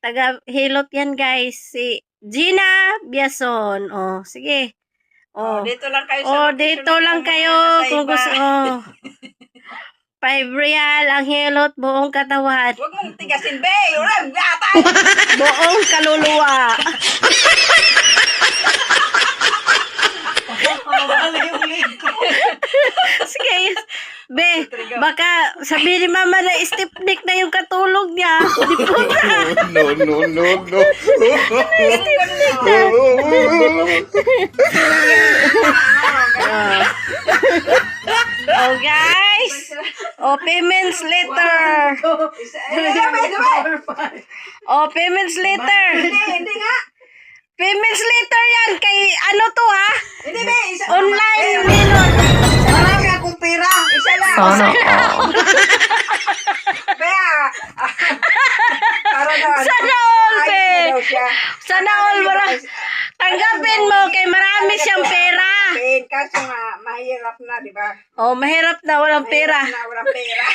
taga-hilot yan guys. Si Gina Biason. Oh, sige. Oh, dito lang kayo oh, dito lang kayo kung gusto. Oh. 5 real ang hilot buong katawan. Huwag mong tigasin, be. Urang, atay. Buong kaluluwa. Sige. Be, baka sabihin ni mama na stipnik na yung katulog niya. Di po na. No. Stipnik na. Oh guys. Oh, payments later. Oh, payments later. Hindi nga. Payments later yan. Kay ano to ha? Hindi, be. Online minor. Marami akong pera. Isa lang. Sana Be, para na. Sana all, be. Siya. Sana all wala. Tanggapin mo kay marami siyang pera. Kaso nga, mahirap na, di ba? Oh, mahirap na walang pera. Na, walang pera.